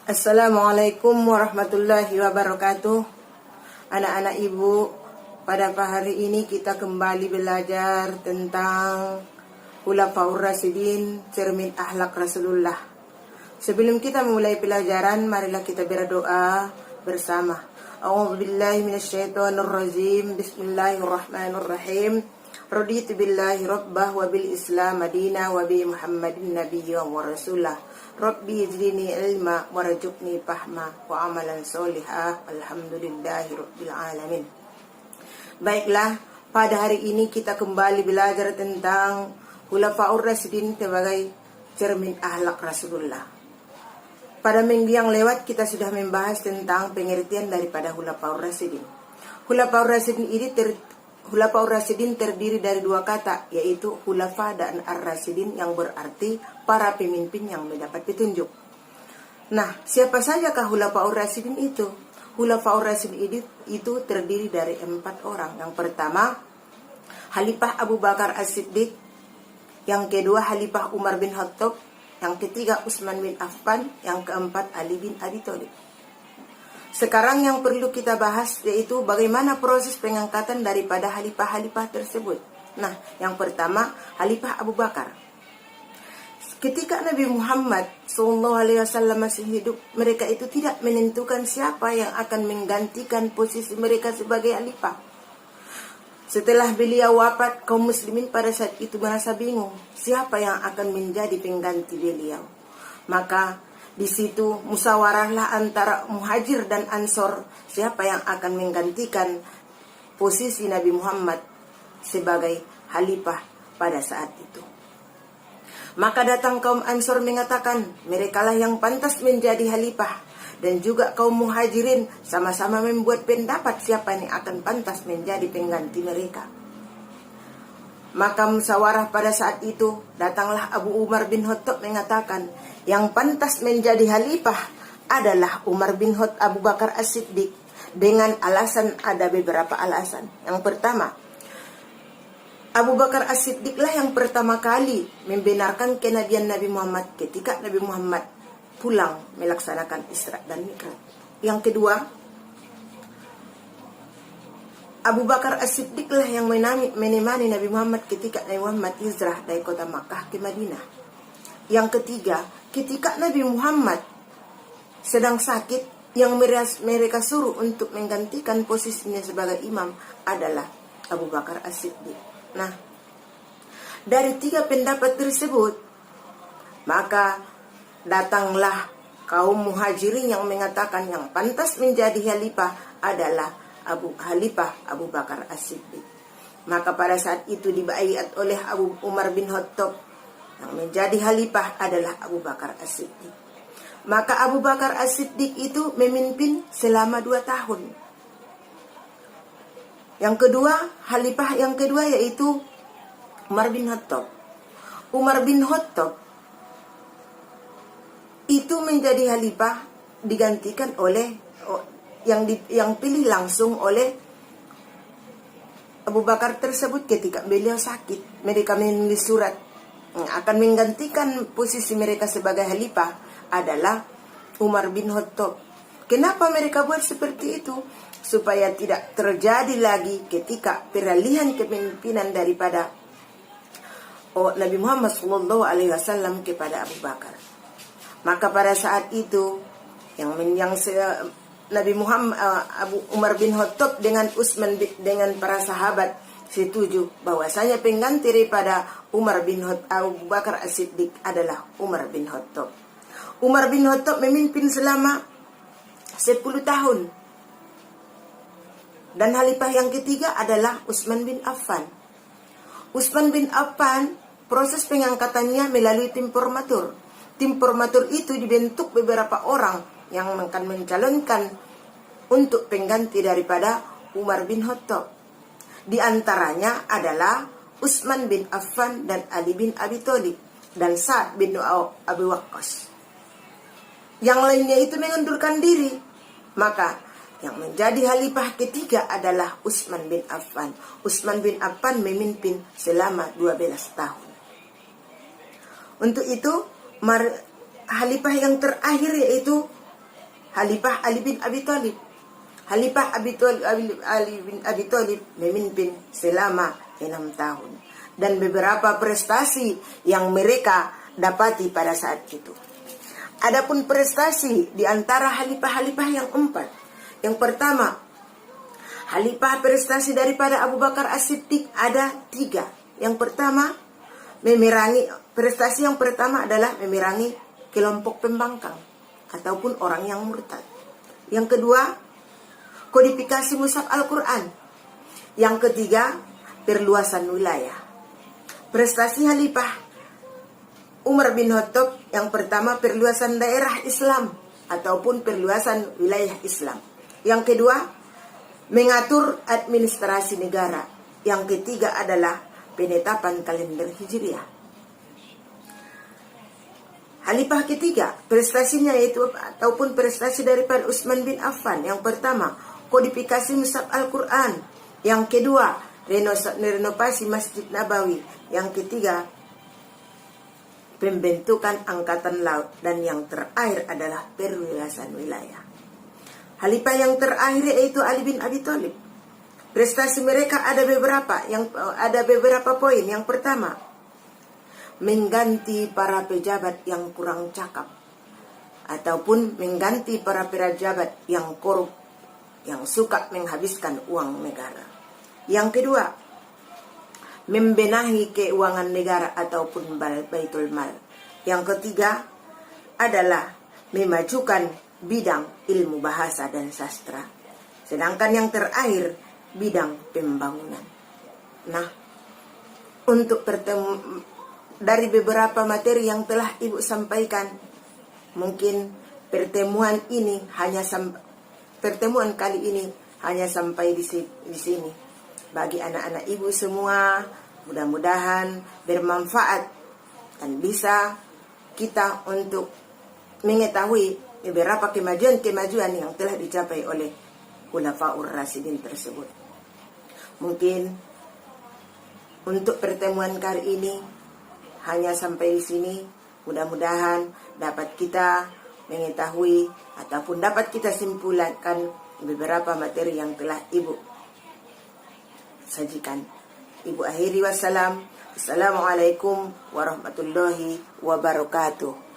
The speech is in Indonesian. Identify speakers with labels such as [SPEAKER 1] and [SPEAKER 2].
[SPEAKER 1] Assalamualaikum warahmatullahi wabarakatuh. Anak-anak ibu, pada hari ini kita kembali belajar tentang Khulafaur Rasyidin, cermin akhlak Rasulullah. Sebelum kita memulai pelajaran, marilah kita berdoa bersama. A'udzubillahi minasyaitonirrajim. Bismillahirrahmanirrahim. Raditu billahi rabbah wa bil islam madina wa bi muhammadin nabiyya wa rasulah. Rabbi zidni ilma warzuqni fahma wa amalan solihah. Alhamdulillahi rabbil alamin. Baiklah, pada hari ini kita kembali belajar tentang Khulafaur Rasyidin sebagai cermin akhlak Rasulullah. Pada minggu yang lewat kita sudah membahas tentang pengertian daripada Khulafaur Rasyidin. Khulafaur Rasyidin terdiri dari dua kata, yaitu khulafa dan ar-rasyidin, yang berarti para pemimpin yang mendapat petunjuk. Nah, siapa sajakah Khulafaur Rasyidin itu? Khulafaur Rasyidin itu terdiri dari 4 orang. Yang pertama, Khalifah Abu Bakar As-Siddiq. Yang kedua, Khalifah Umar bin Khattab. Yang ketiga, Utsman bin Affan. Yang keempat, Ali bin Abi Thalib. Sekarang yang perlu kita bahas yaitu bagaimana proses pengangkatan daripada khalifah-khalifah tersebut. Nah, yang pertama, Khalifah Abu Bakar. Ketika Nabi Muhammad SAW masih hidup, mereka itu tidak menentukan siapa yang akan menggantikan posisi mereka sebagai khalifah. Setelah beliau wafat, kaum muslimin pada saat itu merasa bingung siapa yang akan menjadi pengganti beliau. Maka di situ musyawarahlah antara Muhajir dan Ansor siapa yang akan menggantikan posisi Nabi Muhammad sebagai khalifah pada saat itu. Maka datang kaum Ansor mengatakan merekalah yang pantas menjadi khalifah, dan juga kaum Muhajirin sama-sama membuat pendapat siapa yang akan pantas menjadi pengganti mereka. Maka musyawarah pada saat itu datanglah Abu Umar bin Khattab mengatakan yang pantas menjadi khalifah adalah Umar bin Khattab Abu Bakar As-Siddiq, dengan alasan, ada beberapa alasan. Yang pertama, Abu Bakar As-Siddiq lah yang pertama kali membenarkan kenabian Nabi Muhammad ketika Nabi Muhammad pulang melaksanakan Isra dan Mi'raj. Yang kedua, Abu Bakar As-Siddiq lah yang menemani Nabi Muhammad ketika Nabi Muhammad hijrah dari kota Makkah ke Madinah. Yang ketiga, ketika Nabi Muhammad sedang sakit, yang mereka suruh untuk menggantikan posisinya sebagai imam adalah Abu Bakar As-Siddiq. Nah, dari 3 pendapat tersebut, maka datanglah kaum Muhajirin yang mengatakan yang pantas menjadi khalifah adalah Khalifah Abu Bakar As-Siddiq. Maka pada saat itu dibaiat oleh Abu Umar bin Khattab, yang menjadi khalifah adalah Abu Bakar As-Siddiq. Maka Abu Bakar As-Siddiq itu memimpin selama 2 tahun. Yang kedua, khalifah yang kedua yaitu Umar bin Khattab. Umar bin Khattab itu menjadi khalifah digantikan oleh yang pilih langsung oleh Abu Bakar tersebut ketika beliau sakit. Mereka menulis surat akan menggantikan posisi mereka sebagai khalifah adalah Umar bin Khattab. Kenapa mereka buat seperti itu? Supaya tidak terjadi lagi ketika peralihan kepemimpinan daripada Nabi Muhammad SAW kepada Abu Bakar. Maka pada saat itu Nabi Muhammad Abu Umar bin Khattab dengan Utsman dengan para sahabat setuju bahwasanya pengganti daripada Umar bin Khattab Abu Bakar As-Siddiq adalah Umar bin Khattab. Umar bin Khattab memimpin selama 10 tahun. Dan khalifah yang ketiga adalah Utsman bin Affan. Utsman bin Affan, proses pengangkatannya melalui tim formatur. Tim formatur itu dibentuk beberapa orang yang akan mencalonkan untuk pengganti daripada Umar bin Khattab. Di antaranya adalah Utsman bin Affan dan Ali bin Abi Thalib dan Sa'ad bin Abi Waqqas. Yang lainnya itu mengundurkan diri. Maka yang menjadi khalifah ketiga adalah Utsman bin Affan. Utsman bin Affan memimpin selama 12 tahun. Untuk itu, khalifah yang terakhir yaitu Khalifah Ali bin Abi Thalib. Khalifah Ali bin Abi Thalib memimpin selama 6 tahun. Dan beberapa prestasi yang mereka dapati pada saat itu. Adapun prestasi di antara khalifah-khalifah yang 4. Yang pertama, khalifah prestasi daripada Abu Bakar As-Siddiq ada 3. Yang pertama, prestasi yang pertama adalah memerangi kelompok pembangkang ataupun orang yang murtad. Yang kedua, kodifikasi mushaf Al-Quran. Yang ketiga, perluasan wilayah. Prestasi Khalifah Umar bin Khattab yang pertama, perluasan daerah Islam ataupun perluasan wilayah Islam. Yang kedua, mengatur administrasi negara. Yang ketiga adalah penetapan kalender Hijriah. Khalifah ketiga, prestasinya yaitu ataupun prestasi daripada Utsman bin Affan. Yang pertama, kodifikasi mushaf Al-Quran. Yang kedua, renovasi Masjid Nabawi. Yang ketiga, pembentukan angkatan laut. Dan yang terakhir adalah perluasan wilayah. Khalifah yang terakhir yaitu Ali bin Abi Thalib. Prestasi mereka ada beberapa poin. Yang pertama, mengganti para pejabat yang kurang cakap ataupun mengganti para pejabat yang korup, yang suka menghabiskan uang negara. Yang kedua, membenahi keuangan negara ataupun baitul mal. Yang ketiga adalah memajukan bidang ilmu bahasa dan sastra. Sedangkan yang terakhir, bidang pembangunan. Nah, untuk dari beberapa materi yang telah Ibu sampaikan, mungkin pertemuan kali ini hanya sampai di sini. Bagi anak-anak Ibu semua, mudah-mudahan bermanfaat dan bisa kita untuk mengetahui beberapa kemajuan yang telah dicapai oleh Khulafaur Rasyidin tersebut. Mungkin untuk pertemuan kali ini hanya sampai di sini. Mudah-mudahan dapat kita mengetahui ataupun dapat kita simpulkan beberapa materi yang telah Ibu sajikan. Ibu akhiri wassalam. Assalamualaikum warahmatullahi wabarakatuh.